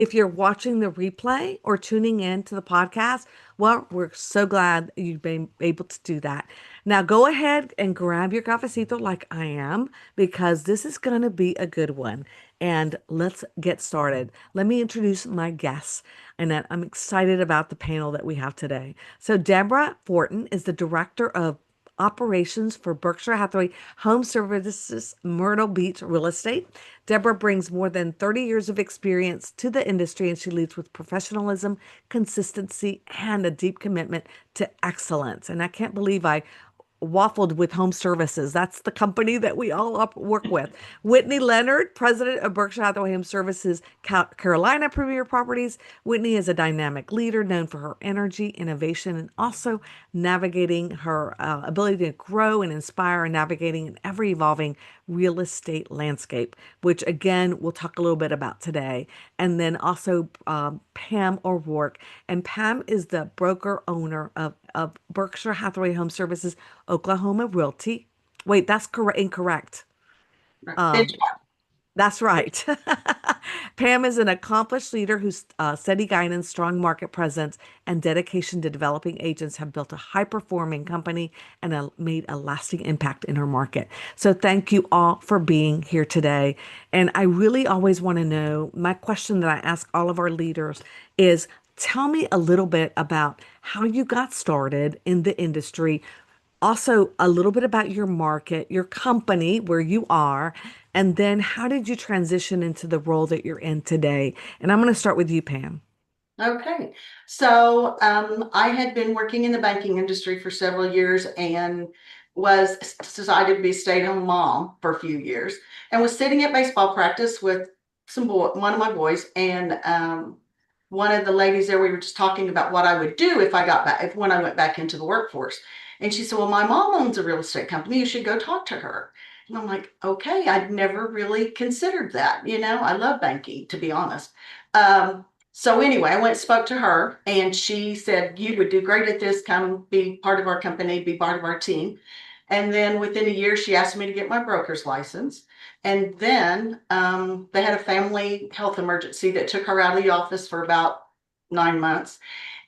If you're watching the replay or tuning in to the podcast, well, we're so glad you've been able to do that. Now go ahead and grab your cafecito like I am, because this is going to be a good one. And let's get started. Let me introduce my guests, and I'm excited about the panel that we have today. So Debra Fortin is the director of operations for Berkshire Hathaway HomeServices Myrtle Beach Real Estate. Debra brings more than 30 years of experience to the industry, and she leads with professionalism, consistency, and a deep commitment to excellence. And I can't believe I waffled with Home Services. That's the company that we all work with. Whitney Leonard, president of Berkshire Hathaway Home Services Carolina Premier Properties. Whitney is a dynamic leader known for her energy, innovation, and also navigating her ability to grow and inspire and navigating an ever evolving real estate landscape, which again, we'll talk a little bit about today. And then also Pam O'Rorke. And Pam is the broker owner of Berkshire Hathaway Home Services, Oklahoma Realty. Wait, that's incorrect. It's Um, that's right. Pam is an accomplished leader whose steady guidance, strong market presence, and dedication to developing agents have built a high-performing company and made a lasting impact in her market. So thank you all for being here today. And I really always want to know, my question that I ask all of our leaders is, tell me a little bit about how you got started in the industry, also a little bit about your market, your company, where you are, and then how did you transition into the role that you're in today? And I'm going to start with you, Pam. okay. So I had been working in the banking industry for several years and was decided to be a stay-at-home mom for a few years and was sitting at baseball practice with one of my boys and one of the ladies there, we were just talking about what I would do if I got back, if when I went back into the workforce. And she said, well, my mom owns a real estate company. You should go talk to her. And I'm like, okay, I'd never really considered that. I love banking, to be honest. So anyway, I went and spoke to her and she said, you would do great at this. Come be part of our company, be part of our team. And then within a year, she asked me to get my broker's license. And then they had a family health emergency that took her out of the office for about 9 months.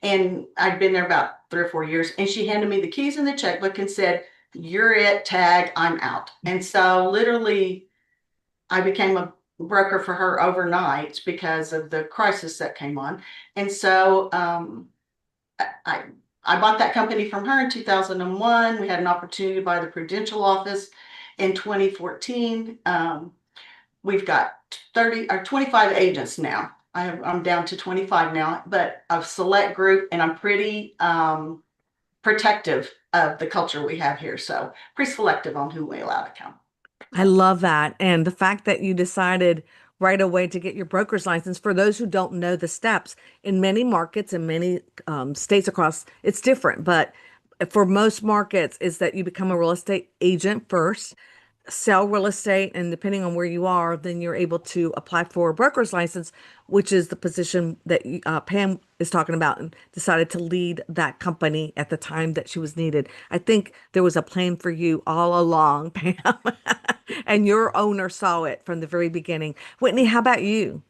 And I'd been there about 3 or 4 years. And she handed me the keys and the checkbook and said, you're it, tag, I'm out. And so literally, I became a broker for her overnight because of the crisis that came on. And so I, I bought that company from her in 2001. We had an opportunity to buy the Prudential office in 2014. We've got 30 or 25 agents now. I'm down to 25 now, but a select group, and I'm pretty protective of the culture we have here. So pretty selective on who we allow to come. I love that. And the fact that you decided right away to get your broker's license. For those who don't know the steps, in many markets and many states across, it's different. But for most markets, is that you become a real estate agent first, sell real estate, and depending on where you are, then you're able to apply for a broker's license, which is the position that Pam is talking about, and decided to lead that company at the time that she was needed. I think there was a plan for you all along, Pam, and your owner saw it from the very beginning. Whitney, how about you?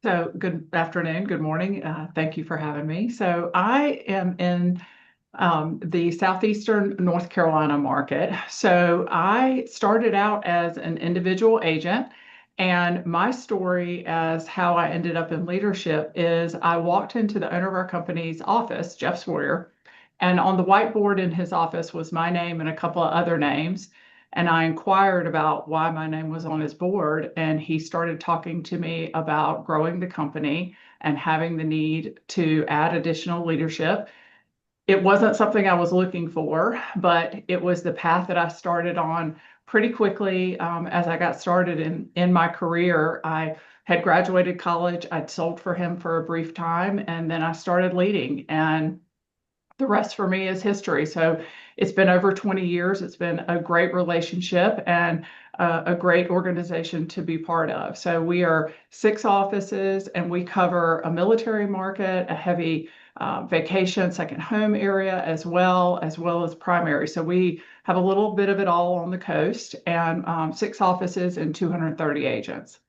So, good afternoon, good morning. Thank you for having me. So, I am in the southeastern North Carolina market. So, I started out as an individual agent, and my story as how I ended up in leadership is I walked into the owner of our company's office, Jeff Sawyer, and on the whiteboard in his office was my name and a couple of other names. And I inquired about why my name was on his board, and he started talking to me about growing the company and having the need to add additional leadership. It wasn't something I was looking for, but it was the path that I started on pretty quickly. As I got started in my career, I had graduated college. I'd sold for him for a brief time, and then I started leading. And the rest for me is history. So it's been over 20 years. It's been a great relationship and a great organization to be part of. So we are 6 offices and we cover a military market, a heavy vacation, second home area, as well as primary. So we have a little bit of it all on the coast, and 6 offices and 230 agents.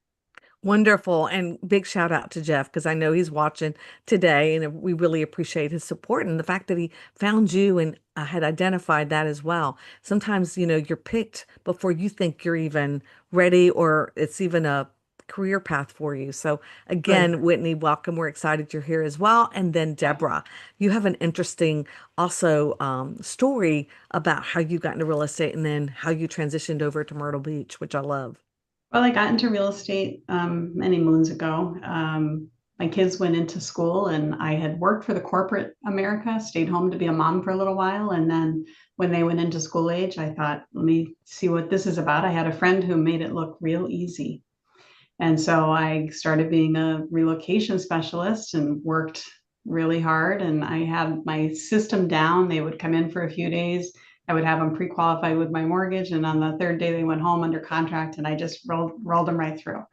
Wonderful. And big shout out to Jeff because I know he's watching today and we really appreciate his support and the fact that he found you and had identified that as well. Sometimes, you're picked before you think you're even ready or it's even a career path for you. So Right. again, Whitney, welcome. We're excited you're here as well. And then Deborah, you have an interesting also story about how you got into real estate and then how you transitioned over to Myrtle Beach, which I love. Well, I got into real estate many moons ago. My kids went into school, and I had worked for the corporate America, stayed home to be a mom for a little while. And then when they went into school age, I thought, let me see what this is about. I had a friend who made it look real easy. And so I started being a relocation specialist and worked really hard. And I had my system down. They would come in for a few days. I would have them pre-qualified with my mortgage. And on the third day, they went home under contract and I just rolled them right through.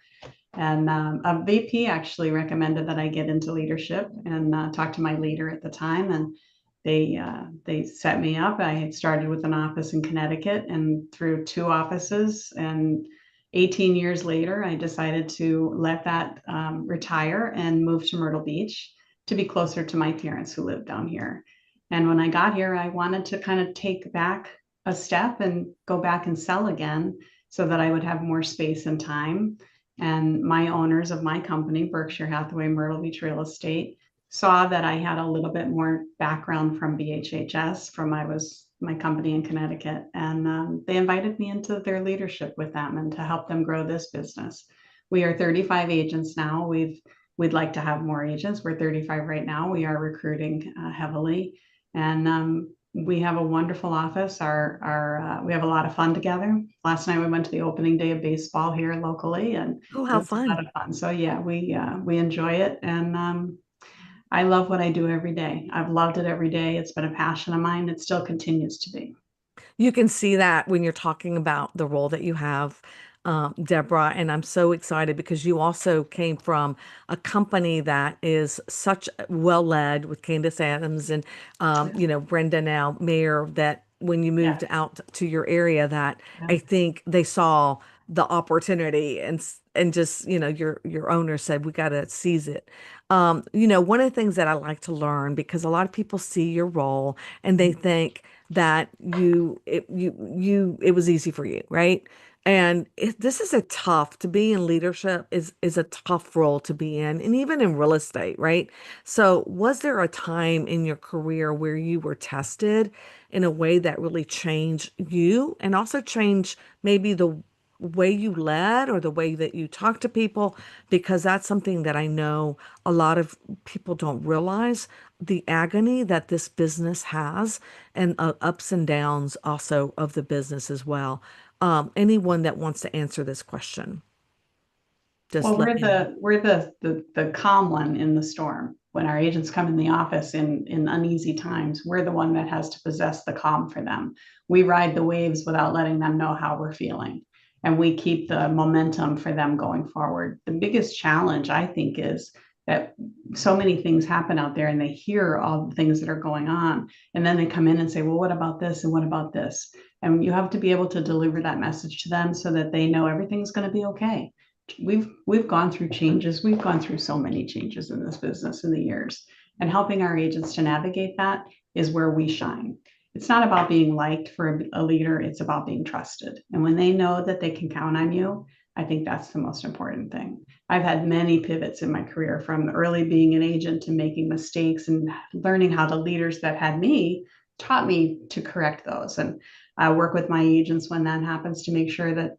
And a VP actually recommended that I get into leadership and talk to my leader at the time. And they set me up. I had started with an office in Connecticut and through two offices. And 18 years later, I decided to let that retire and move to Myrtle Beach to be closer to my parents who live down here. And when I got here, I wanted to kind of take back a step and go back and sell again so that I would have more space and time. And my owners of my company, Berkshire Hathaway Myrtle Beach Real Estate, saw that I had a little bit more background from BHHS from my company in Connecticut, and they invited me into their leadership with them and to help them grow this business. We are 35 agents now. We'd like to have more agents. We're 35 right now. We are recruiting heavily, and we have a wonderful office. We have a lot of fun together. Last night we went to the opening day of baseball here locally, and Oh, it how was a lot fun. of fun. So yeah, we enjoy it, and I love what I do every day. I've loved it every day. It's been a passion of mine. It still continues to be. You can see that when you're talking about the role that you have, Deborah, and I'm so excited because you also came from a company that is such well led with Candace Adams and Brenda now mayor that when you moved Yes. out to your area that Yeah. I think they saw the opportunity and just your owner said we got to seize it. One of the things that I like to learn because a lot of people see your role and they think that it was easy for you, right? And this is a tough to be in leadership is a tough role to be in, and even in real estate, right? So, was there a time in your career where you were tested in a way that really changed you, and also changed maybe the way you led or the way that you talk to people? Because that's something that I know a lot of people don't realize the agony that this business has and ups and downs also of the business as well. Anyone that wants to answer this question, just Well, let me know. we're the calm one in the storm. When our agents come in the office in uneasy times, we're the one that has to possess the calm for them. We ride the waves without letting them know how we're feeling. And we keep the momentum for them going forward. The biggest challenge, I think, is that so many things happen out there and they hear all the things that are going on. And then they come in and say, well, what about this? And what about this? And you have to be able to deliver that message to them so that they know everything's going to be okay. We've gone through changes. We've gone through so many changes in this business in the years, and helping our agents to navigate that is where we shine. It's not about being liked for a leader, it's about being trusted. And when they know that they can count on you, I think that's the most important thing. I've had many pivots in my career from early being an agent to making mistakes and learning how the leaders that had me taught me to correct those. And I work with my agents when that happens to make sure that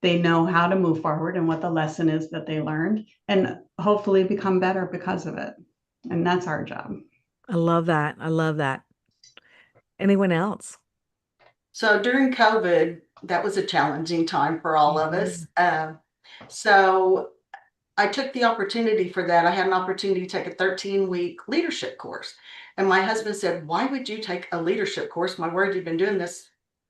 they know how to move forward and what the lesson is that they learned and hopefully become better because of it. And that's our job. I love that. I love that. Anyone else? So during COVID, that was a challenging time for all of Mhm. us. So I took the opportunity for that. I had an opportunity to take a 13-week leadership course. And my husband said, why would you take a leadership course? My word, you've been doing this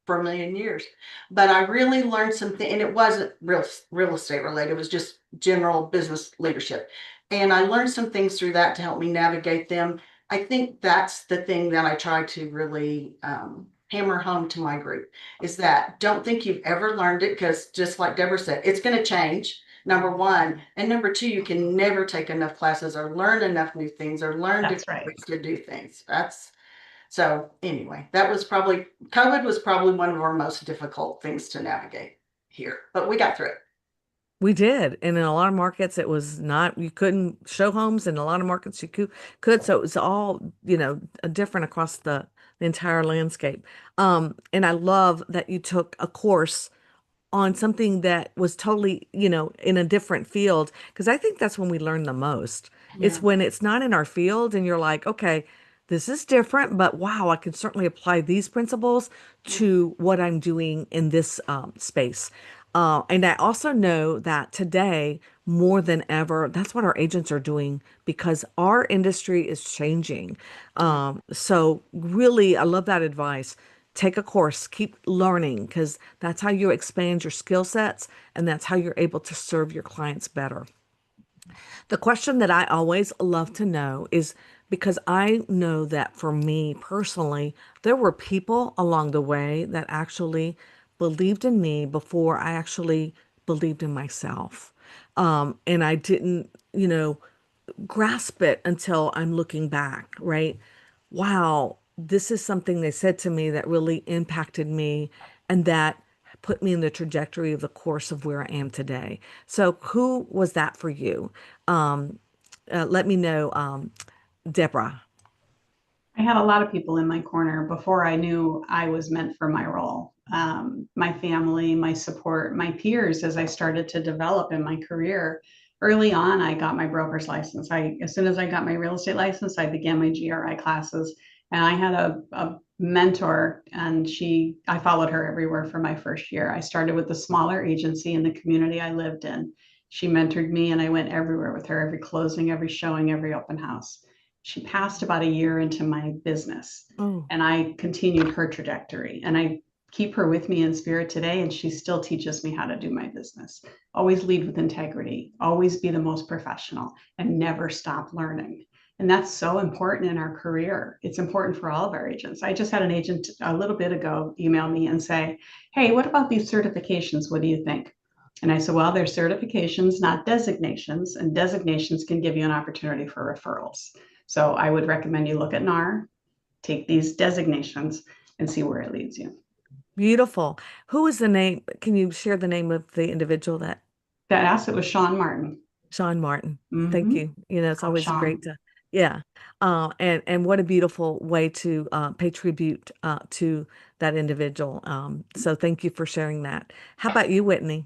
for a million years. But I really learned something, and it wasn't real estate related. It was just general business leadership. And I learned some things through that to help me navigate them. I think that's the thing that I try to really hammer home to my group is that don't think you've ever learned it because just like Deborah said, it's going to change. number one. And number two, you can never take enough classes or learn enough new things or learn That's different right. ways to do things. So anyway, COVID was probably one of our most difficult things to navigate here, but we got through it. We did. And in a lot of markets, it was not, you couldn't show homes. In a lot of markets, you could. So it was all, different across the entire landscape. And I love that you took a course on something that was totally, in a different field, because I think that's when we learn the most. It's Yeah. when it's not in our field and you're like, okay, this is different, but wow, I can certainly apply these principles to what I'm doing in this space. And I also know that today, more than ever, that's what our agents are doing because our industry is changing. Yeah. So really, I love that advice. Take a course, keep learning, because that's how you expand your skill sets and that's how you're able to serve your clients better. The question that I always love to know is because I know that for me personally, there were people along the way that actually believed in me before I actually believed in myself. And I didn't, grasp it until I'm looking back, right? Wow, this is something they said to me that really impacted me and that put me in the trajectory of the course of where I am today. So, who was that for you? Um, Let me know, Deborah. I had a lot of people in my corner before I knew I was meant for my role. My family, my support, my peers as I started to develop in my career. Early on, I got my broker's license. As soon as I got my real estate license, I began my GRI classes. And I had a mentor, and I followed her everywhere for my first year. I started with a smaller agency in the community I lived in. She mentored me, and I went everywhere with her, every closing, every showing, every open house. She passed about a year into my business, Oh, and I continued her trajectory, and I keep her with me in spirit today, and she still teaches me how to do my business. Always lead with integrity, always be the most professional, and never stop learning. And that's so important in our career. It's important for all of our agents. I just had an agent a little bit ago email me and say, hey, what about these certifications? What do you think? And I said, well, they're certifications, not designations, and designations can give you an opportunity for referrals. So I would recommend you look at NAR, take these designations, and see where it leads you. beautiful. Who is the name? Can you share the name of the individual that That asset was Sean Martin. Sean Martin? Thank Mm-hmm. you. It's Called always great Sean. to, yeah. And what a beautiful way to pay tribute to that individual. So thank you for sharing that. How about you, Whitney?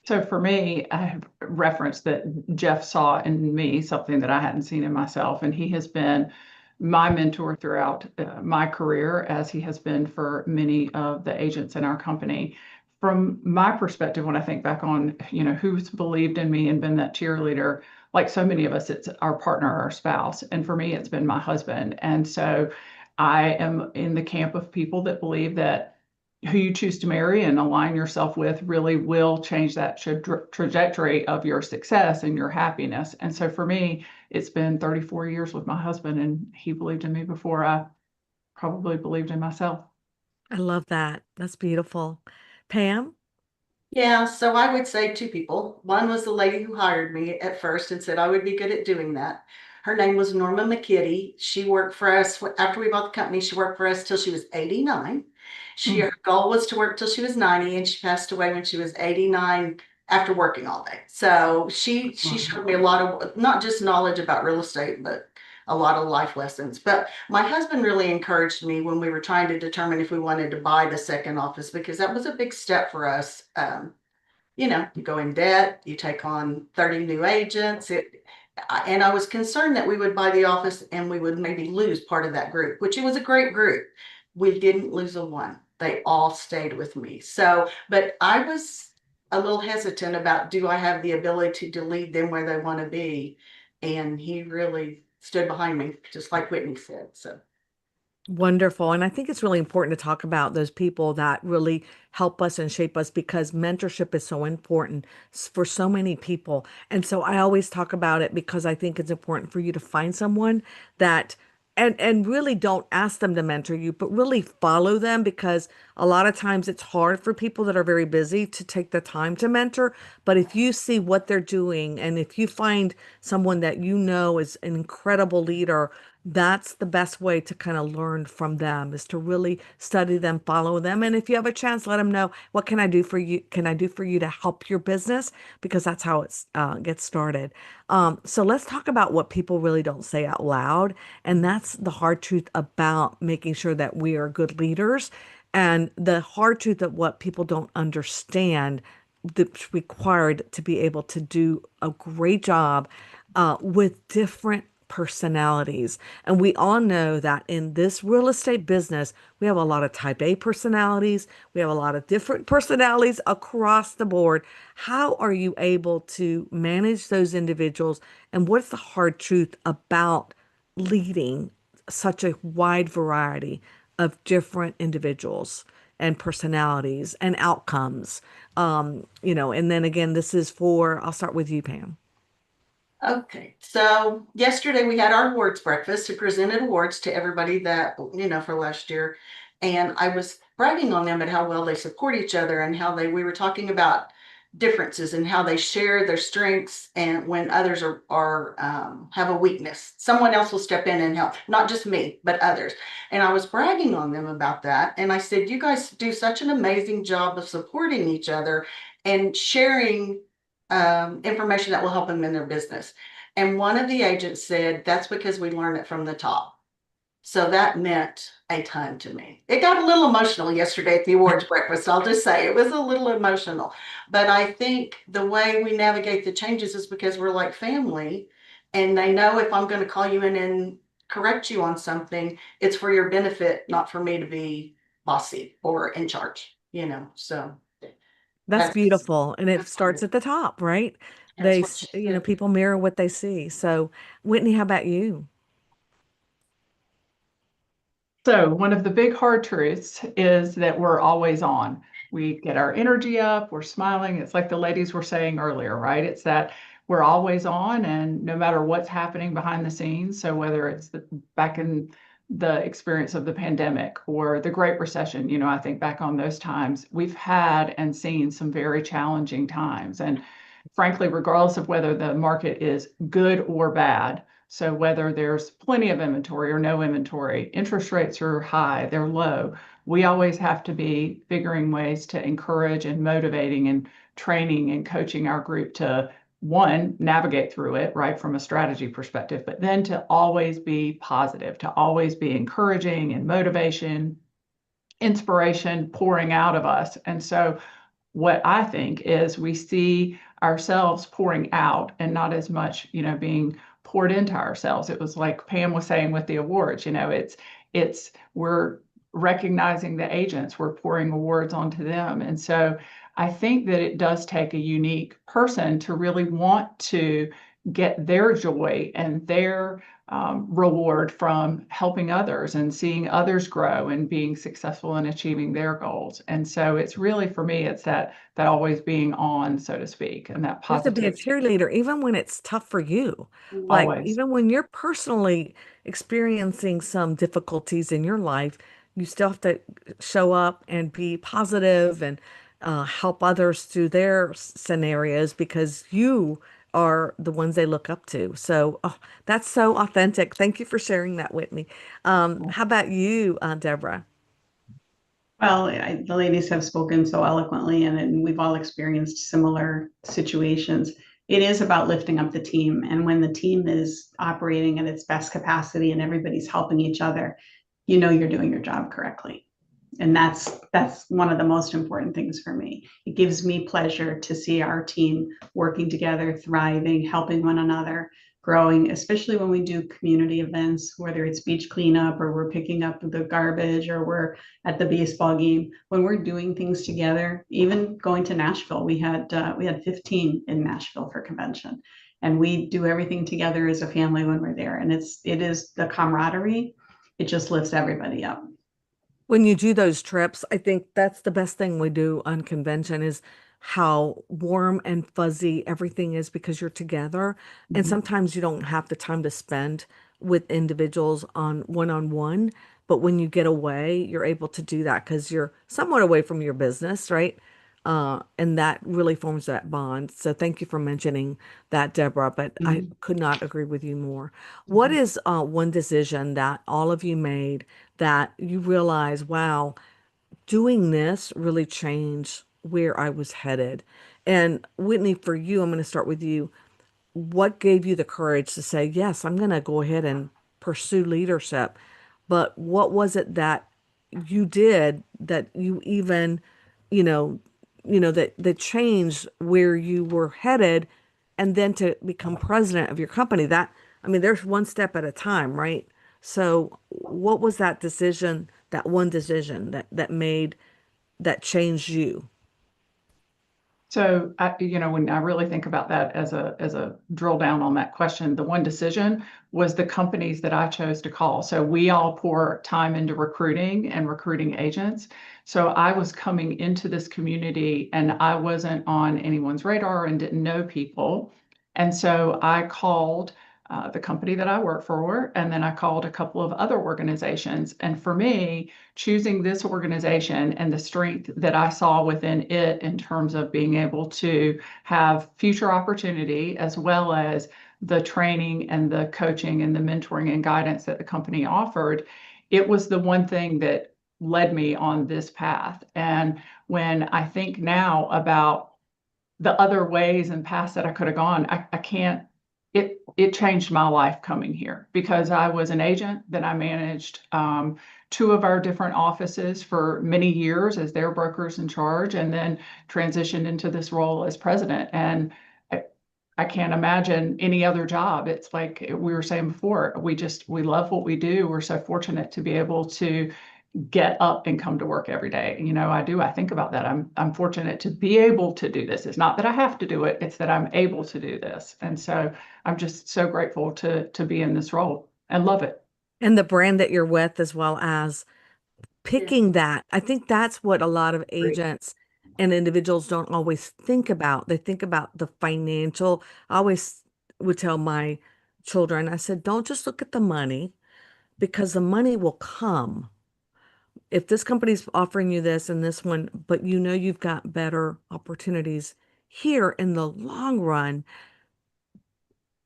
So for me, I have referenced that Jeff saw in me something that I hadn't seen in myself, and he has been my mentor throughout my career, as he has been for many of the agents in our company. From my perspective, when I think back on, who's believed in me and been that cheerleader, like so many of us, it's our partner, our spouse, and for me, it's been my husband. And so I am in the camp of people that believe that who you choose to marry and align yourself with really will change that trajectory of your success and your happiness. And so for me, it's been 34 years with my husband, and he believed in me before I probably believed in myself. I love that. That's beautiful. Pam? Yeah, so I would say two people. One was the lady who hired me at first and said I would be good at doing that. Her name was Norma McKitty. She worked for us after we bought the company. She worked for us till she was 89. Her Mm. goal was to work till she was 90, and she passed away when she was 89 after working all day. So she showed me a lot of not just knowledge about real estate, but a lot of life lessons. But my husband really encouraged me when we were trying to determine if we wanted to buy the second office because that was a big step for us. You go in debt, you take on 30 new agents. And I was concerned that we would buy the office and we would maybe lose part of that group, which it was a great group. We didn't lose a one. They all stayed with me. So, but I was a little hesitant about do I have the ability to lead them where they want to be? And he really stood behind me, just like Whitney said. So Wonderful. And I think it's really important to talk about those people that really help us and shape us because mentorship is so important for so many people. And so I always talk about it because I think it's important for you to find someone that and really don't ask them to mentor you, but really follow them, because a lot of times it's hard for people that are very busy to take the time to mentor. But if you see what they're doing, and if you find someone that you know is an incredible leader, that's the best way to kind of learn from them, is to really study them, follow them. And if you have a chance, let them know, what can I do for you? Can I do for you to help your business? Because that's how it's gets started. So let's talk about what people really don't say out loud. And that's the hard truth about making sure that we are good leaders, and the hard truth of what people don't understand that's required to be able to do a great job with different personalities. And we all know that in this real estate business, we have a lot of type A personalities. We have a lot of different personalities across the board. How are you able to manage those individuals? And what's the hard truth about leading such a wide variety of different individuals and personalities and outcomes? And then again, this is for, I'll start with you, Pam. Okay, so yesterday we had our awards breakfast to presented awards to everybody that, for last year. And I was bragging on them at how well they support each other, and how we were talking about differences and how they share their strengths. And when others have a weakness, someone else will step in and help, not just me, but others. And I was bragging on them about that. And I said, you guys do such an amazing job of supporting each other and sharing information that will help them in their business. And one of the agents said, that's because we learn it from the top. So that meant a ton to me. It got a little emotional yesterday at the awards breakfast. I'll just say it was a little emotional. But I think the way we navigate the changes is because we're like family, and they know if I'm going to call you in and correct you on something, it's for your benefit, not for me to be bossy or in charge. So That's that's beautiful. And it starts at the top, right? that's what she said. People mirror what they see. So, Whitney, how about you? So one of the big hard truths is that we're always on. We get our energy up, we're smiling. It's like the ladies were saying earlier, right? It's that we're always on, and no matter what's happening behind the scenes. So whether it's back in the experience of the pandemic or the Great Recession, I think back on those times, we've had and seen some very challenging times. And frankly, regardless of whether the market is good or bad, so whether there's plenty of inventory or no inventory, interest rates are high, they're low, we always have to be figuring ways to encourage and motivating and training and coaching our group to, one, navigate through it, right, from a strategy perspective, but then to always be positive, to always be encouraging and motivation, inspiration pouring out of us. And so what I think is we see ourselves pouring out and not as much, being poured into ourselves. It was like Pam was saying with the awards, it's we're recognizing the agents, we're pouring awards onto them. And so I think that it does take a unique person to really want to get their joy and their reward from helping others and seeing others grow and being successful in achieving their goals. And so it's really, for me, it's that always being on, so to speak, and that You have to be a positivity. cheerleader, even when it's tough for you. Like, Always. even when you're personally experiencing some difficulties in your life, you still have to show up and be positive and help others through their scenarios, because you are the ones they look up to. So, oh, that's so authentic. Thank you for sharing that, Whitney. How about you, Deborah? Well, the ladies have spoken so eloquently, and we've all experienced similar situations. It is about lifting up the team. And when the team is operating at its best capacity and everybody's helping each other, you're doing your job correctly. And that's one of the most important things for me. It gives me pleasure to see our team working together, thriving, helping one another, growing, especially when we do community events, whether it's beach cleanup or we're picking up the garbage or we're at the baseball game. When we're doing things together, even going to Nashville, we had 15 in Nashville for convention, and we do everything together as a family when we're there. And it is the camaraderie. It just lifts everybody up. When you do those trips, I think that's the best thing we do on convention, is how warm and fuzzy everything is because you're together. And Mhm. sometimes you don't have the time to spend with individuals on one-on-one. But when you get away, you're able to do that because you're somewhat away from your business, right? And that really forms that bond. So thank you for mentioning that, Deborah, but I Mhm. could not agree with you more. What Mhm. is one decision that all of you made that you realize, wow, doing this really changed where I was headed? And Whitney, for you, I'm going to start with you. What gave you the courage to say, yes, I'm going to go ahead and pursue leadership? But what was it that you did that you even, you know, that changed where you were headed and then to become president of your company? That, I mean, there's one step at a time, right? So what was that decision, that one decision that made that changed you? So when I really think about that as a drill down on that question, the one decision was the companies that I chose to call. So we all pour time into recruiting and recruiting agents. So I was coming into this community and I wasn't on anyone's radar and didn't know people. And so I called the company that I work for, and then I called a couple of other organizations. And for me, choosing this organization and the strength that I saw within it in terms of being able to have future opportunity, as well as the training and the coaching and the mentoring and guidance that the company offered, it was the one thing that led me on this path. And when I think now about the other ways and paths that I could have gone, I can't. It changed my life coming here because I was an agent. Then I managed two of our different offices for many years as their brokers in charge, and then transitioned into this role as president. And I, I can't imagine any other job. It's like we were saying before, we love what we do. We're so fortunate to be able to get up and come to work every day. I think about that. I'm fortunate to be able to do this. It's not that I have to do it, it's that I'm able to do this. And so I'm just so grateful to be in this role and love it. And the brand that you're with, as well as Yeah. picking that. I think that's what a lot of Great. agents and individuals don't always think about. They think about the financial. I always would tell my children, I said, don't just look at the money because the money will come. If this company's offering you this and this one, but you know you've got better opportunities here in the long run,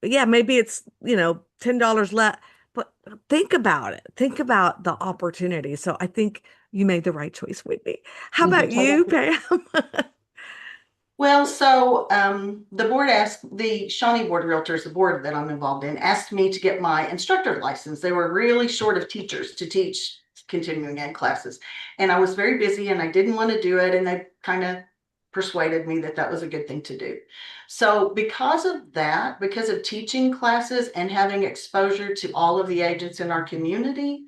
yeah, maybe it's, $10 less, but think about it. Think about the opportunity. So I think you made the right choice, Whitney. How about you, Pam? Well, so the board asked the Shawnee Board of Realtors, the board that I'm involved in, asked me to get my instructor license. They were really short of teachers to teach continuing ed classes. And I was very busy and I didn't want to do it. And they kind of persuaded me that that was a good thing to do. So because of that, because of teaching classes and having exposure to all of the agents in our community,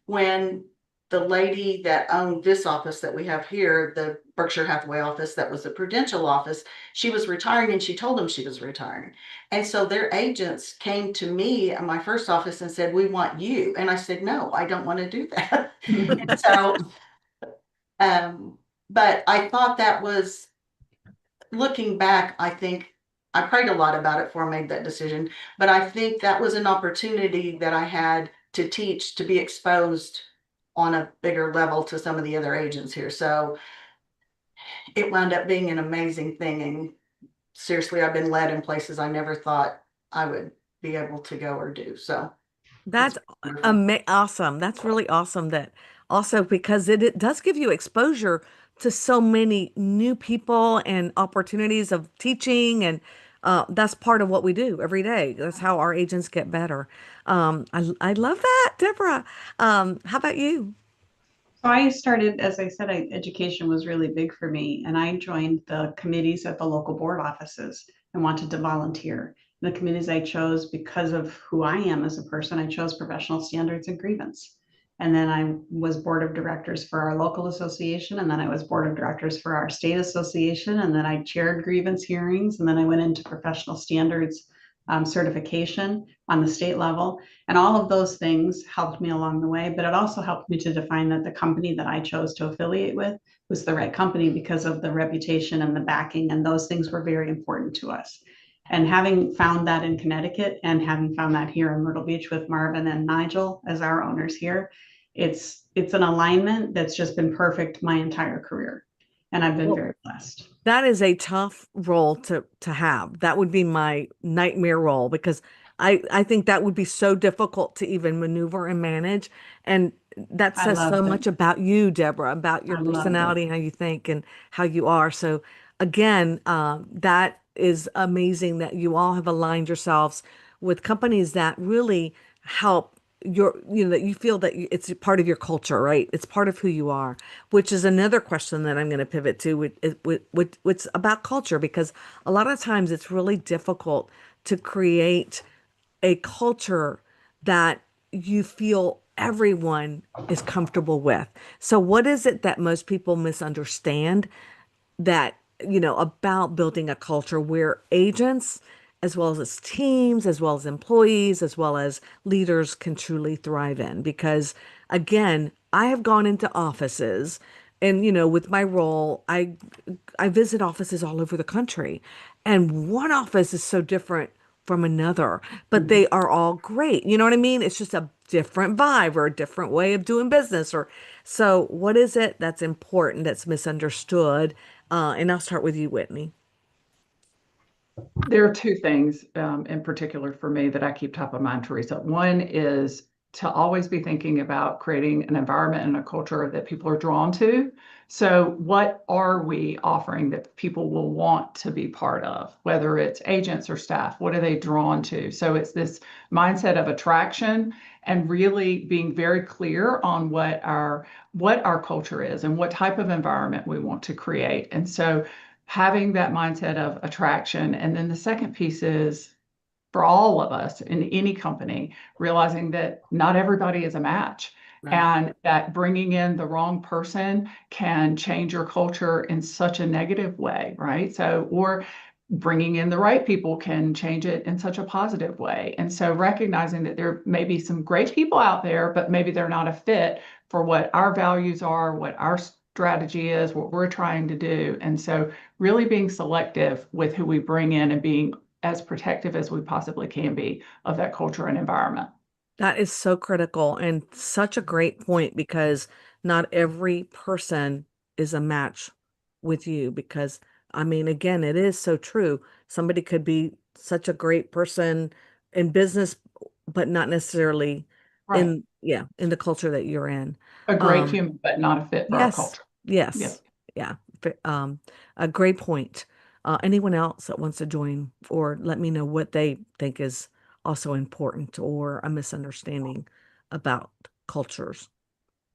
when the lady that owned this office that we have here, the Berkshire Hathaway office, that was the Prudential office, she was retiring and she told them she was retiring. And so their agents came to me at my first office and said, we want you. And I said, no, I don't want to do that. So, but I thought that was, looking back, I think I prayed a lot about it before I made that decision, but I think that was an opportunity that I had to teach, to be exposed on a bigger level to some of the other agents here. So it wound up being an amazing thing. And seriously, I've been led in places I never thought I would be able to go or do. So it's That's wonderful. awesome. That's really awesome that also because it does give you exposure to so many new people and opportunities of teaching and that's part of what we do every day. That's how our agents get better. I love that, Deborah. How about you? So I started, as I said, education was really big for me, and I joined the committees at the local board offices and wanted to volunteer. The committees I chose because of who I am as a person, I chose professional standards and grievance. And then I was board of directors for our local association, and then I was board of directors for our state association, and then I chaired grievance hearings, and then I went into professional standards certification on the state level. And all of those things helped me along the way, but it also helped me to define that the company that I chose to affiliate with was the right company because of the reputation and the backing, and those things were very important to us. And having found that in Connecticut and having found that here in Myrtle Beach with Marvin and Nigel as our owners here, it's an alignment that's just been perfect my entire career. And I've been Well, very blessed. that is a tough role to have. That would be my nightmare role because I think that would be so difficult to even maneuver and manage. And that I says so loved it. much about you, Deborah, about your I loved it. personality and how you think and how you are. So again, that is amazing that you all have aligned yourselves with companies that really help that you feel that it's part of your culture, right? It's part of who you are, which is another question that I'm going to pivot to what's about culture, because a lot of times it's really difficult to create a culture that you feel everyone is comfortable with. So what is it that most people misunderstand that, about building a culture where agents, as well as teams, as well as employees, as well as leaders can truly thrive in? Because again, I have gone into offices and, with my role, I visit offices all over the country, and one office is so different from another, but Mhm. they are all great. You know what I mean? It's just a different vibe or a different way of doing business. Or so, what is it that's important that's misunderstood? And I'll start with you, Whitney. There are two things in particular for me that I keep top of mind, Teresa. One is to always be thinking about creating an environment and a culture that people are drawn to. So, what are we offering that people will want to be part of, whether it's agents or staff? What are they drawn to? So, it's this mindset of attraction and really being very clear on what our culture is and what type of environment we want to create. And so having that mindset of attraction. And then the second piece is for all of us in any company, realizing that not everybody is a match. Right. And that bringing in the wrong person can change your culture in such a negative way, right? So, or bringing in the right people can change it in such a positive way. And so, recognizing that there may be some great people out there, but maybe they're not a fit for what our values are, what our strategy is, what we're trying to do. And so, really being selective with who we bring in and being as protective as we possibly can be of that culture and environment. That is so critical and such a great point, because not every person is a match with you. Because, I mean, again, it is so true. Somebody could be such a great person in business, but not necessarily Right. in the culture that you're in. A great Um, human, but not a fit for our yes, culture. yes, Yes. yeah. A great point. Anyone else that wants to join or let me know what they think is also important or a misunderstanding about cultures?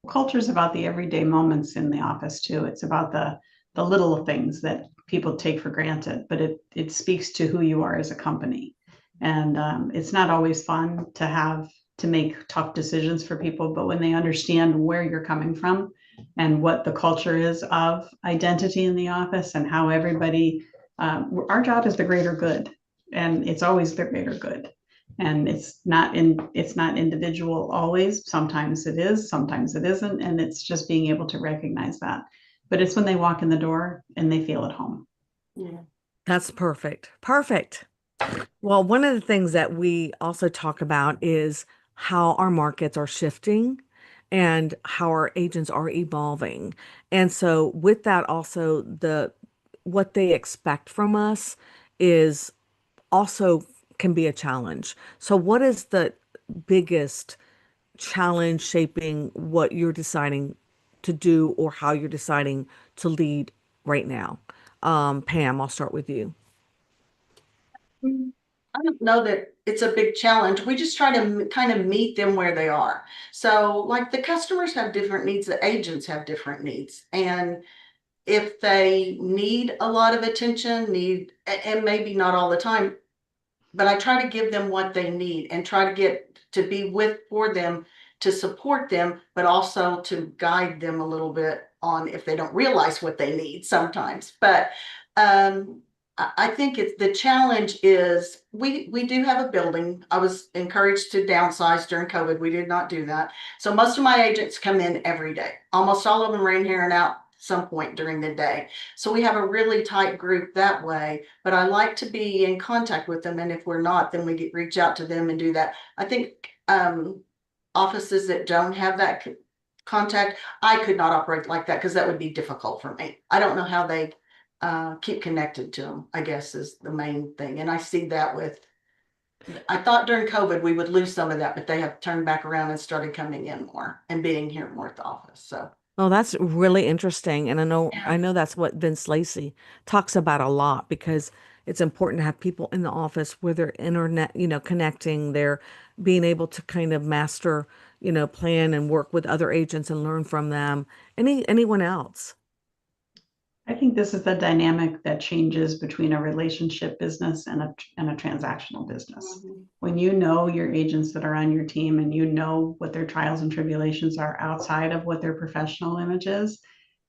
Culture is about the everyday moments in the office too. It's about the little things that people take for granted, but it speaks to who you are as a company. And it's not always fun to make tough decisions for people, but when they understand where you're coming from and what the culture is of identity in the office and how everybody, our job is the greater good, and it's always the greater good. And it's not individual always. Sometimes it is, sometimes it isn't, and it's just being able to recognize that. But it's when they walk in the door and they feel at home. Yeah. That's perfect. Perfect. Well, one of the things that we also talk about is how our markets are shifting and how our agents are evolving. And so with that also, the what they expect from us is also can be a challenge. So what is the biggest challenge shaping what you're deciding to do or how you're deciding to lead right now? Pam, I'll start with you. I don't know that it's a big challenge. We just try to kind of meet them where they are. So, like the customers have different needs, the agents have different needs. And if they need a lot of attention, and maybe not all the time, but I try to give them what they need and try to get to be with for them to support them, but also to guide them a little bit on if they don't realize what they need sometimes. But um, I think it's the challenge is we do have a building. I was encouraged to downsize during COVID. We did not do that. So most of my agents come in every day. Almost all of them rain here and out some point during the day. So we have a really tight group that way, but I like to be in contact with them. And if we're not, then we reach out to them and do that. I think offices that don't have that contact, I could not operate like that because that would be difficult for me. I don't know how they keep connected to them, I guess is the main thing. And I see that with, I thought during COVID we would lose some of that, but they have turned back around and started coming in more and being here more at the office. So Oh, that's really interesting. And yeah. I know that's what Vince Lacey talks about a lot because it's important to have people in the office where they're internet, connecting, they're being able to kind of master, plan and work with other agents and learn from them. Anyone else? I think this is the dynamic that changes between a relationship business and a transactional business. Mhm. When you know your agents that are on your team and you know what their trials and tribulations are outside of what their professional image is,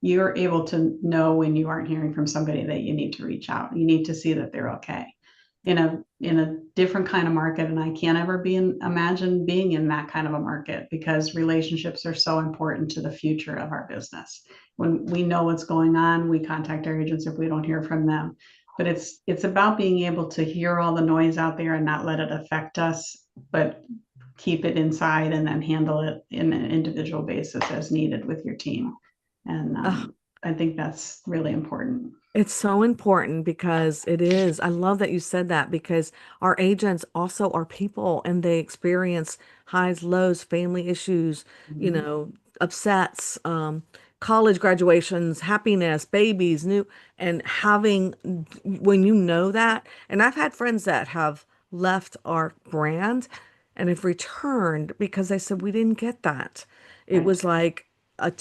you're able to know when you aren't hearing from somebody that you need to reach out. You need to see that they're okay. In a different kind of market, and I can't ever imagine being in that kind of a market because relationships are so important to the future of our business. When we know what's going on, we contact our agents if we don't hear from them. But it's about being able to hear all the noise out there and not let it affect us, but keep it inside and then handle it in an individual basis as needed with your team. And I think that's really important. It's so important because it is. I love that you said that because our agents also are people and they experience highs, lows, family issues, Mhm. upsets, college graduations, happiness, babies, and having, when you know that, and I've had friends that have left our brand and have returned because they said, we didn't get that. It Right. was like,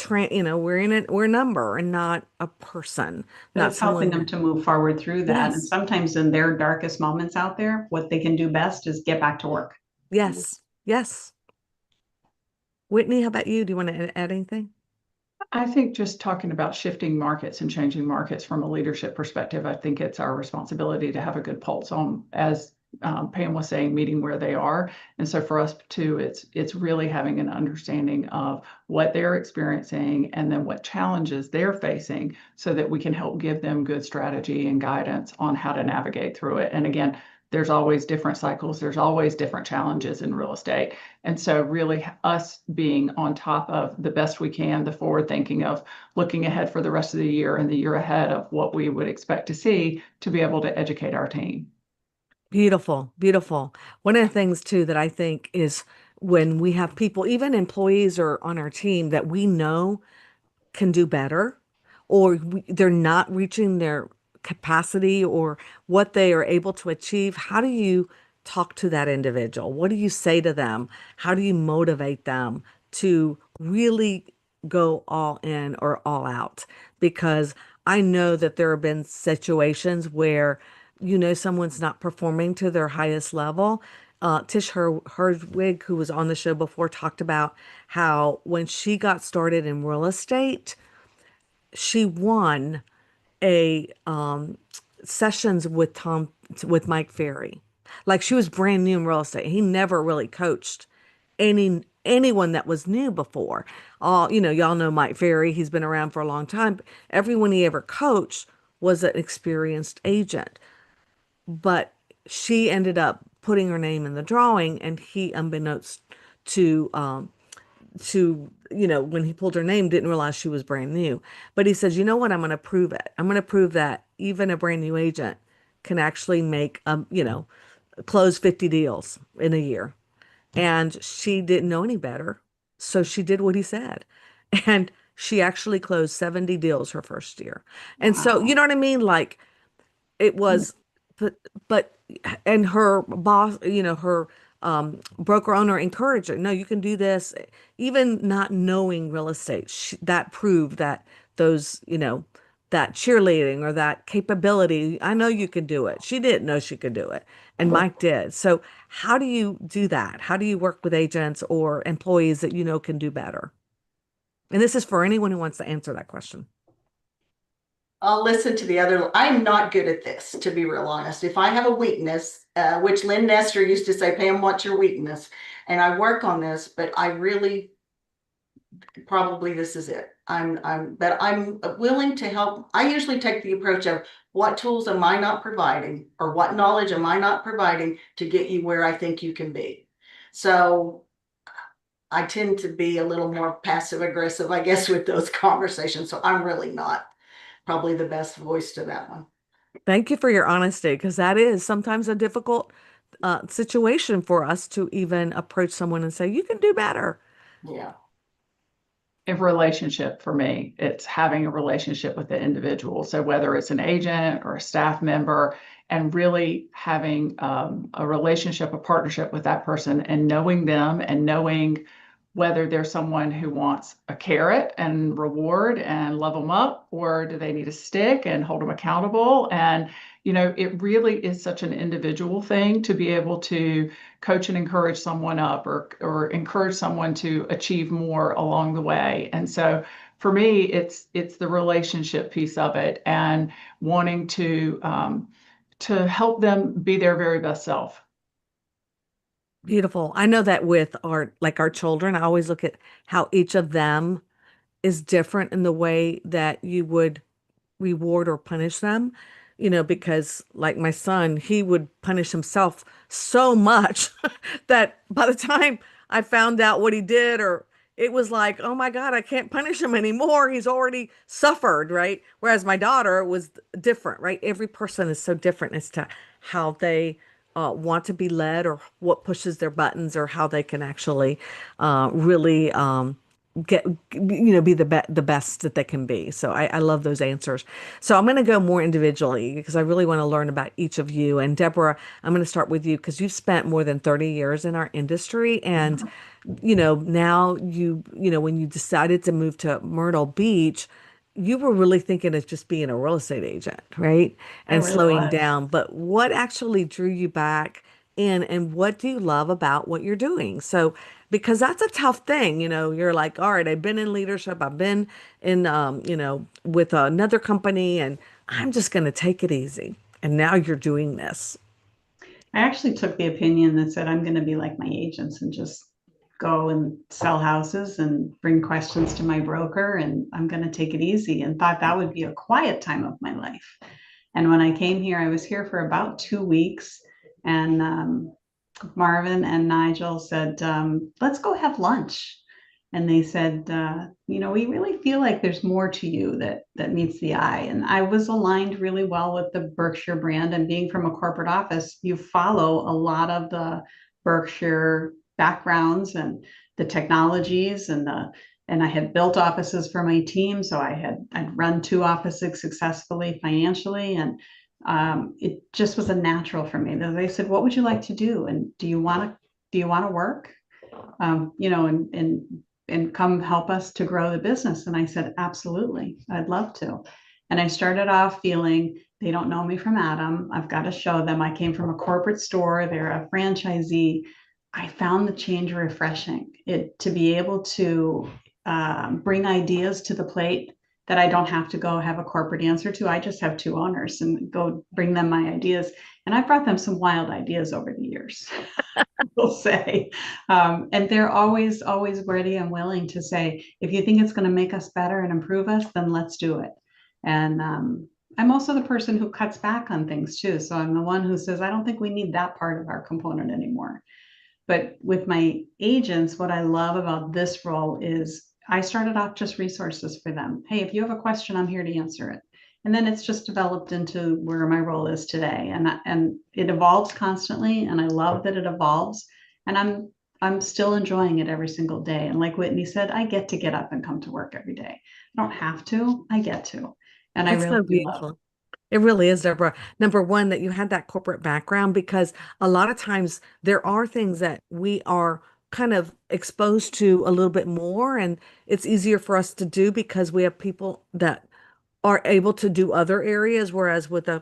we're in it, we're a number and not a person, But not it's helping someone. them to move forward through that. And Yes, sometimes in their darkest moments out there, what they can do best is get back to work. yes, yes. Whitney, how about you? Do you want to add anything? I think just talking about shifting markets and changing markets from a leadership perspective, I think it's our responsibility to have a good pulse on, as Pam was saying, meeting where they are. And so for us too, it's really having an understanding of what they're experiencing and then what challenges they're facing so that we can help give them good strategy and guidance on how to navigate through it. And again, there's always different cycles, there's always different challenges in real estate. And so really us being on top of the best we can, the forward thinking of looking ahead for the rest of the year and the year ahead of what we would expect to see to be able to educate our team. Beautiful, beautiful. One of the things too that I think is when we have people, even employees or on our team that we know can do better, or they're not reaching their capacity or what they are able to achieve, how do you talk to that individual? What do you say to them? How do you motivate them to really go all in or all out? Because I know that there have been situations where someone's not performing to their highest level. Tish Herdwig, who was on the show before, talked about how when she got started in real estate, she won a sessions with Mike Ferry. Like she was brand new in real estate. He never really coached anyone that was new before. Y'all know Mike Ferry. He's been around for a long time. Everyone he ever coached was an experienced agent, but she ended up putting her name in the drawing, and he, unbeknownst to when he pulled her name, didn't realize she was brand new. But he says, you know what? I'm going to prove it. I'm going to prove that even a brand new agent can actually make, close 50 deals in a year. And she didn't know any better. So she did what he said. And she actually closed 70 deals her first year. And so, you Wow. know what I mean? Like, it was, but and her boss, her broker owner encouraged her. No, you can do this. Even not knowing real estate, that proved that those, that cheerleading or that capability. I know you can do it. She didn't know she could do it, and Mike did. So, how do you do that? How do you work with agents or employees that can do better? And this is for anyone who wants to answer that question. I'll listen to the other. I'm not good at this, to be real honest. If I have a weakness, which Lynn Nestor used to say, Pam, what's your weakness? And I work on this, but I really, probably this is it. But I'm willing to help. I usually take the approach of what tools am I not providing, or what knowledge am I not providing to get you where I think you can be. So I tend to be a little more passive aggressive, I guess, with those conversations. So I'm really not probably the best voice to that one. Thank you for your honesty, because that is sometimes a difficult situation for us to even approach someone and say, you can do better. Yeah. A relationship for me, it's having a relationship with the individual. So whether it's an agent or a staff member, and really having a relationship, a partnership with that person, and knowing them and knowing whether there's someone who wants a carrot and reward and love them up, or do they need a stick and hold them accountable. And it really is such an individual thing to be able to coach and encourage someone up, or encourage someone to achieve more along the way. And so for me, it's the relationship piece of it, and wanting to help them be their very best self. Beautiful. I know that with our children, I always look at how each of them is different in the way that you would reward or punish them, because like my son, he would punish himself so much that by the time I found out what he did, or it was like, oh my God, I can't punish him anymore. He's already suffered, right? Whereas my daughter was different, right? Every person is so different as to how they want to be led, or what pushes their buttons, or how they can actually really get be the best that they can be. So I love those answers. So I'm going to go more individually, because I really want to learn about each of you. And Deborah, I'm going to start with you, because you've spent more than 30 years in our industry. And now when you decided to move to Myrtle Beach, you were really thinking of just being a real estate agent, right? I And really slowing was. down. But what actually drew you back in, and what do you love about what you're doing? So, because that's a tough thing, you're like, all right, I've been in leadership, I've been in, with another company, and I'm just going to take it easy. And now you're doing this. I actually took the opinion that said I'm going to be like my agents and just go and sell houses and bring questions to my broker, and I'm going to take it easy, and thought that would be a quiet time of my life. And when I came here, I was here for about 2 weeks, and Marvin and Nigel said, let's go have lunch. And they said, we really feel like there's more to you that meets the eye. And I was aligned really well with the Berkshire brand. And being from a corporate office, you follow a lot of the Berkshire backgrounds and the technologies, and I had built offices for my team. So I'd run 2 offices successfully financially. And it just was a natural for me. They said, what would you like to do? And do you want to work? And come help us to grow the business. And I said, absolutely, I'd love to. And I started off feeling they don't know me from Adam. I've got to show them. I came from a corporate store. They're a franchisee. I found the change refreshing. To be able to bring ideas to the plate that I don't have to go have a corporate answer to. I just have 2 owners and go bring them my ideas. And I brought them some wild ideas over the years. Will say. And they're always, always ready and willing to say, if you think it's going to make us better and improve us, then let's do it. And I'm also the person who cuts back on things too. So I'm the one who says, I don't think we need that part of our component anymore. But with my agents, what I love about this role is I started off just resources for them. Hey, if you have a question, I'm here to answer it. And then it's just developed into where my role is today. And it evolves constantly. And I love that it evolves. And I'm still enjoying it every single day. And like Whitney said, I get to get up and come to work every day. I don't have to, I get to. And I That's really so do love it. beautiful. It really is, Deborah. Number one, that you had that corporate background, because a lot of times there are things that we are kind of exposed to a little bit more, and it's easier for us to do because we have people that are able to do other areas. Whereas with a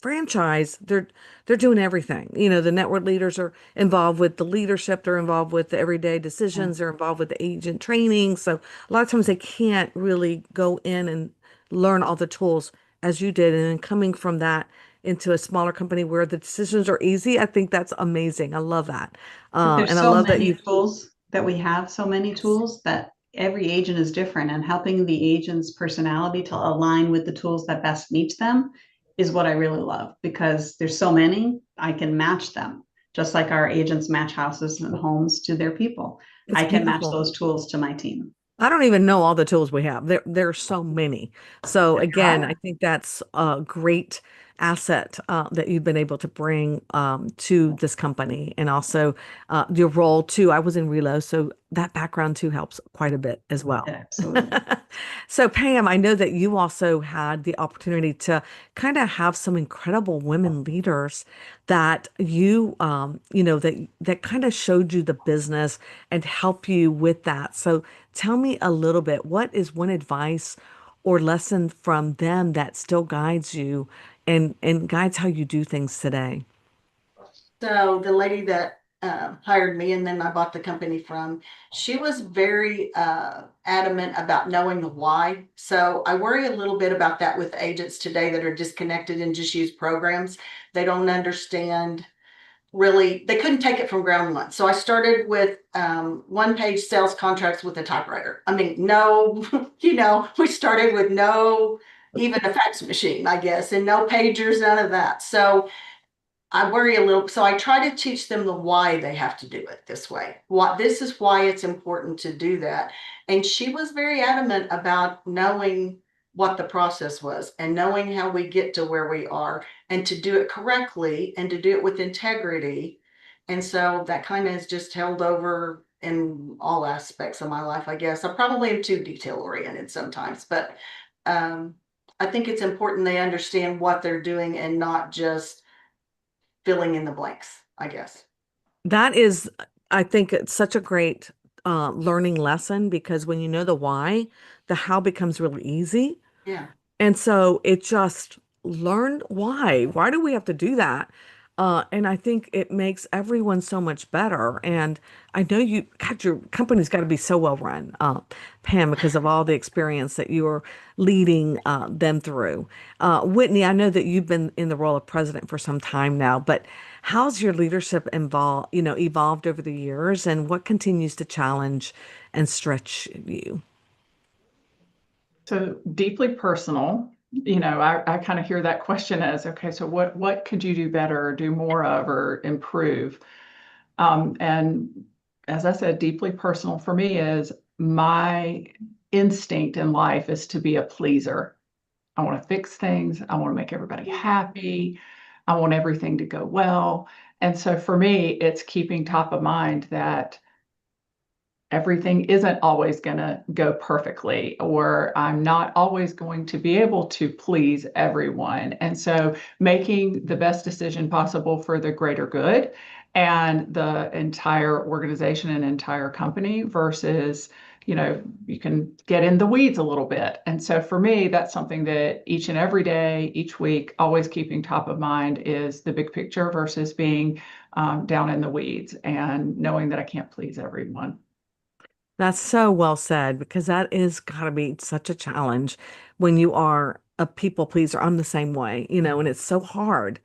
franchise, they're doing everything. The network leaders are involved with the leadership, they're involved with the everyday Yeah. decisions, they're involved with the agent training. So a lot of times they can't really go in and learn all the tools as you did. And then coming from that into a smaller company where the decisions are easy, I think that's amazing. I love that. But there's And I so love that many you. tools that we have, so many Yes. tools that every agent is different, and helping the agent's personality to align with the tools that best meet them is what I really love, because there's so many, I can match them. Just like our agents match houses and homes to their people, It's I can match beautiful. those tools to my team. I don't even know all the tools we have. There are so many. So There again, I are. think that's a great asset that you've been able to bring to this company, and also your role too. I was in Relo, so that background too helps quite a bit as well. Absolutely. So Pam, I know that you also had the opportunity to kind of have some incredible women leaders that that kind of showed you the business and help you with that. So tell me a little bit, what is one advice or lesson from them that still guides you and guides how you do things today? So the lady that hired me and then I bought the company from, she was very adamant about knowing the why. So I worry a little bit about that with agents today that are disconnected and just use programs. They don't understand really, they couldn't take it from ground one. So I started with one-page sales contracts with a typewriter. I mean, no, we started with no, even a fax machine, I guess, and no pagers, none of that. So I worry a little. So I try to teach them the why they have to do it this way. What this is why it's important to do that. And she was very adamant about knowing what the process was and knowing how we get to where we are and to do it correctly and to do it with integrity. And so that kind of has just held over in all aspects of my life, I guess. I probably am too detail oriented sometimes, but um, I think it's important they understand what they're doing and not just filling in the blanks, I guess. That is, I think it's such a great learning lesson because when you know the why, the how becomes really easy. Yeah. And so it just learn why. Why do we have to do that? And I think it makes everyone so much better. And I know God, your company's got to be so well run, Pam, because of all the experience that you're leading them through. Whitney, I know that you've been in the role of president for some time now, but how's your leadership evolved over the years, and what continues to challenge and stretch you? So deeply personal. I kind of hear that question as, okay, so what could you do better, or do more of, or improve? And as I said, deeply personal for me is my instinct in life is to be a pleaser. I want to fix things. I want to make everybody happy. I want everything to go well. And so for me, it's keeping top of mind that everything isn't always going to go perfectly, or I'm not always going to be able to please everyone. And so making the best decision possible for the greater good and the entire organization and entire company versus, you can get in the weeds a little bit. And so for me, that's something that each and every day, each week, always keeping top of mind is the big picture versus being down in the weeds and knowing that I can't please everyone. That's so well said because that is got to be such a challenge when you are a people pleaser. I'm the same way, and it's so hard.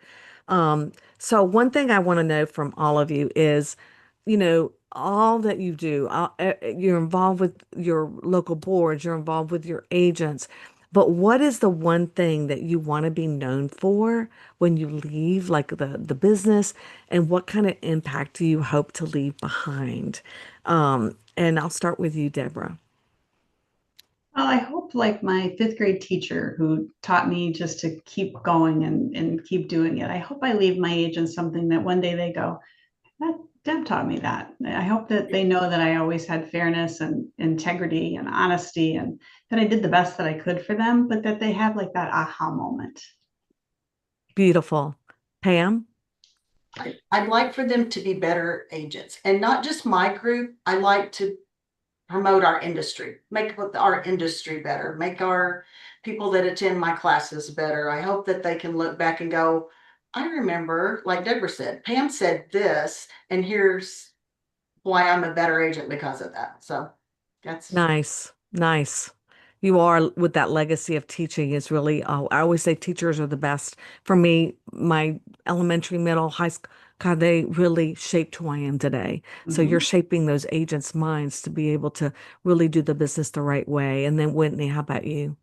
So one thing I want to know from all of you is, all that you do, you're involved with your local boards, you're involved with your agents, but what is the one thing that you want to be known for when you leave, like the business, and what kind of impact do you hope to leave behind? And I'll start with you, Deborah. Well, I hope, like my fifth grade teacher who taught me just to keep going and keep doing it. I hope I leave my agents something that one day they go, that Deb taught me that. I hope that they know that I always had fairness and integrity and honesty, and that I did the best that I could for them, but that they have like that aha moment. Beautiful. Pam? I'd like for them to be better agents and not just my group. I like to promote our industry, make our industry better, make our people that attend my classes better. I hope that they can look back and go, I remember, like Deborah said, Pam said this, and here's why I'm a better agent because of that. So that's Nice, nice. You are with that legacy of teaching is really, oh, I always say teachers are the best. For me, my elementary, middle, God, they really shaped who I am today. So you're Mhm. shaping those agents' minds to be able to really do the business the right way. And then Whitney, how about you?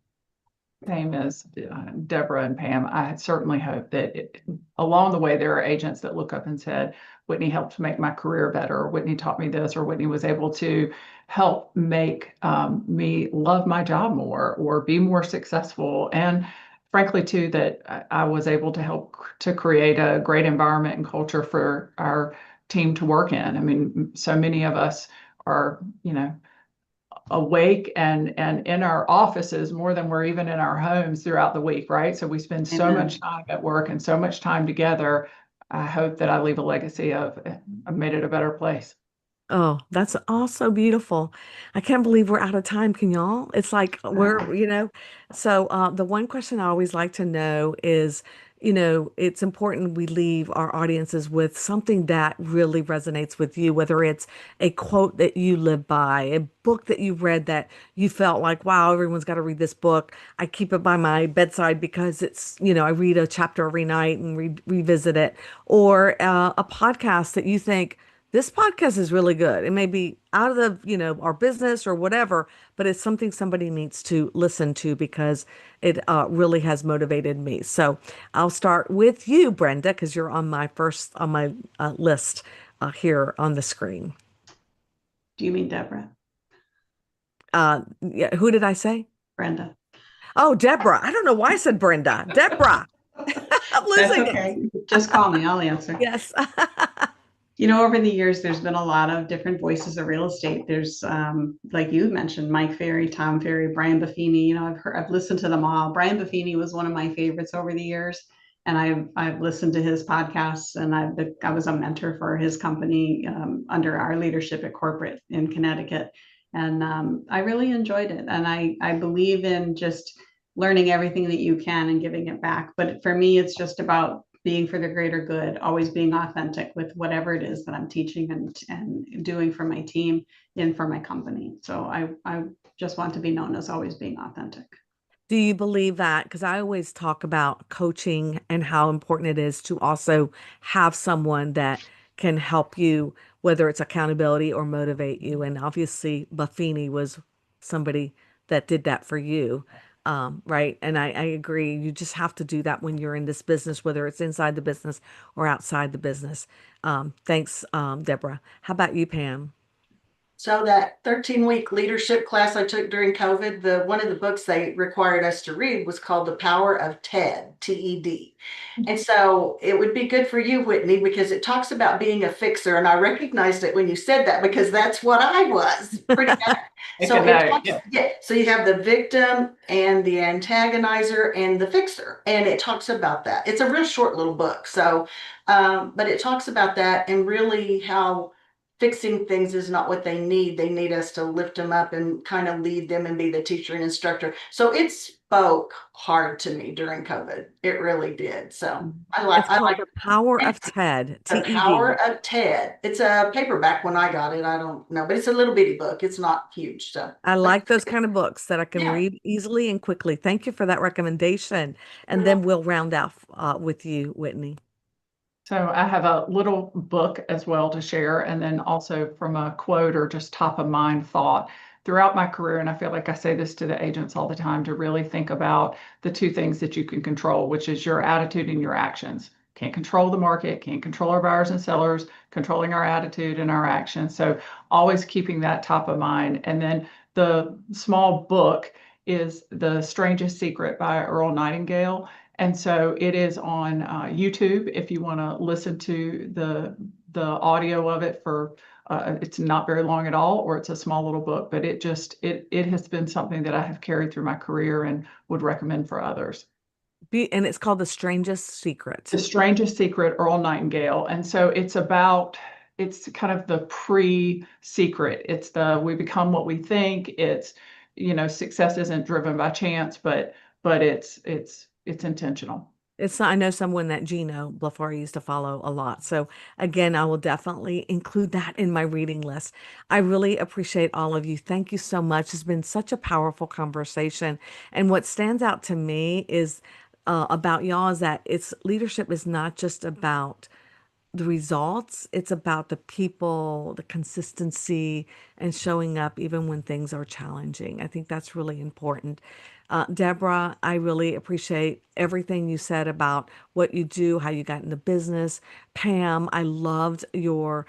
Same as Deborah and Pam. I certainly hope that along the way, there are agents that look up and said, Whitney helped make my career better, or Whitney taught me this, or Whitney was able to help make me love my job more or be more successful. And frankly, too, that I was able to help to create a great environment and culture for our team to work in. I mean, so many of us are, awake and in our offices more than we're even in our homes throughout the week, right? So we spend so much Amen. time at work and so much time together. I hope that I leave a legacy of I've made it a better place. Oh, that's also beautiful. I can't believe we're out of time. Can y'all? It's like so the one question I always like to know is, it's important we leave our audiences with something that really resonates with you, whether it's a quote that you live by, a book that you read that you felt like, wow, everyone's got to read this book. I keep it by my bedside because I read a chapter every night and revisit it, or a podcast that you think this podcast is really good. It may be out of our business or whatever, but it's something somebody needs to listen to because it really has motivated me. So I'll start with you, Brenda, because you're on my list here on the screen. Do you mean Deborah? Yeah, who did I say? Brenda? Oh, Deborah. I don't know why I said Brenda. Deborra. I'm That's losing it. okay. Just call me, I'll answer. Yes. Over the years, there's been a lot of different voices of real estate. There's, like you mentioned, Mike Ferry, Tom Ferry, Brian Buffini. I've listened to them all. Brian Buffini was one of my favorites over the years, and I've listened to his podcasts, and I was a mentor for his company under our leadership at corporate in Connecticut, and I really enjoyed it. And I believe in just learning everything that you can and giving it back. But for me, it's just about being for the greater good, always being authentic with whatever it is that I'm teaching and doing for my team and for my company. So I just want to be known as always being authentic. Do you believe that? Because I always talk about coaching and how important it is to also have someone that can help you, whether it's accountability or motivate you. And obviously, Buffini was somebody that did that for you. Right. And I agree. You just have to do that when you're in this business, whether it's inside the business or outside the business. Thanks, Deborah. How about you, Pam? So that 13-week leadership class I took during COVID, one of the books they required us to read was called The Power of TED, TED. And so it would be good for you, Whitney, because it talks about being a fixer. And I recognized it when you said that because that's what I was pretty bad. Make So a it note. talks, yeah. So you have the victim and the antagonizer and the fixer, and it talks about that. It's a real short little book. So, but it talks about that and really how fixing things is not what they need. They need us to lift them up and kind of lead them and be the teacher and instructor. So it spoke hard to me during COVID. It really did. So It's I called like The Power of TED, The TED. Power of Ted. It's a paperback when I got it. I don't know, but it's a little bitty book. It's not huge. So, I like those kind of books that I can yeah. read easily and quickly. Thank you for that recommendation. And then we'll round out with you, Whitney. So I have a little book as well to share, and then also from a quote or just top of mind thought throughout my career. And I feel like I say this to the agents all the time to really think about the two things that you can control, which is your attitude and your actions. Can't control the market, can't control our buyers and sellers, controlling our attitude and our actions. So always keeping that top of mind. And then the small book is The Strangest Secret by Earl Nightingale. And so it is on YouTube if you want to listen to the audio of it for it's not very long at all, or it's a small little book, but it has been something that I have carried through my career and would recommend for others. And it's called The Strangest Secret. The Strangest Secret, Earl Nightingale. And so it's kind of the pre-secret. It's the we become what we think. It's, success isn't driven by chance, but it's intentional. I know someone that Gino Blafari used to follow a lot. So again, I will definitely include that in my reading list. I really appreciate all of you. Thank you so much. It's been such a powerful conversation. And what stands out to me is about y'all is that it's leadership is not just about the results. It's about the people, the consistency, and showing up even when things are challenging. I think that's really important. Deborah, I really appreciate everything you said about what you do, how you got into business. Pam, I loved your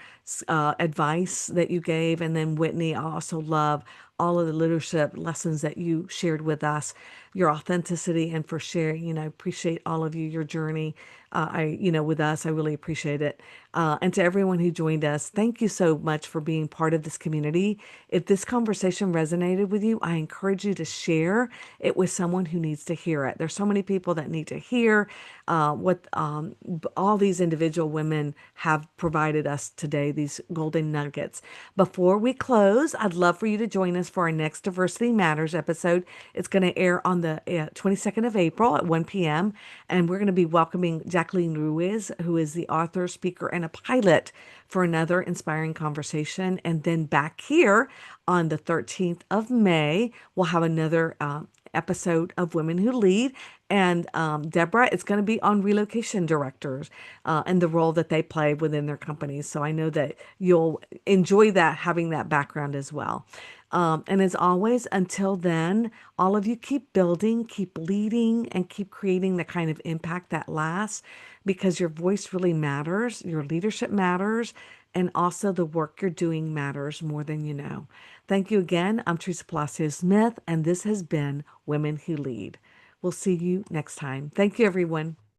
advice that you gave. And then Whitney, I also love all of the leadership lessons that you shared with us, your authenticity, and for sharing. Appreciate all of you, your journey. With us, I really appreciate it. And to everyone who joined us, thank you so much for being part of this community. If this conversation resonated with you, I encourage you to share it with someone who needs to hear it. There's so many people that need to hear what all these individual women have provided us today, these golden nuggets. Before we close, I'd love for you to join us for our next Diversity Matters episode. It's going to air on the 22nd of April at 1 p.m. And we're going to be welcoming Jacqueline Ruiz, who is the author, speaker, and a pilot, for another inspiring conversation. And then back here on the 13th of May, we'll have another episode of Women Who Lead. And Deborah, it's going to be on relocation directors and the role that they play within their companies. So I know that you'll enjoy that, having that background as well. And as always, until then, all of you keep building, keep leading, and keep creating the kind of impact that lasts, because your voice really matters, your leadership matters, and also the work you're doing matters more than you know. Thank you again. I'm Teresa Palacios Smith, and this has been Women Who Lead. We'll see you next time. Thank you, everyone.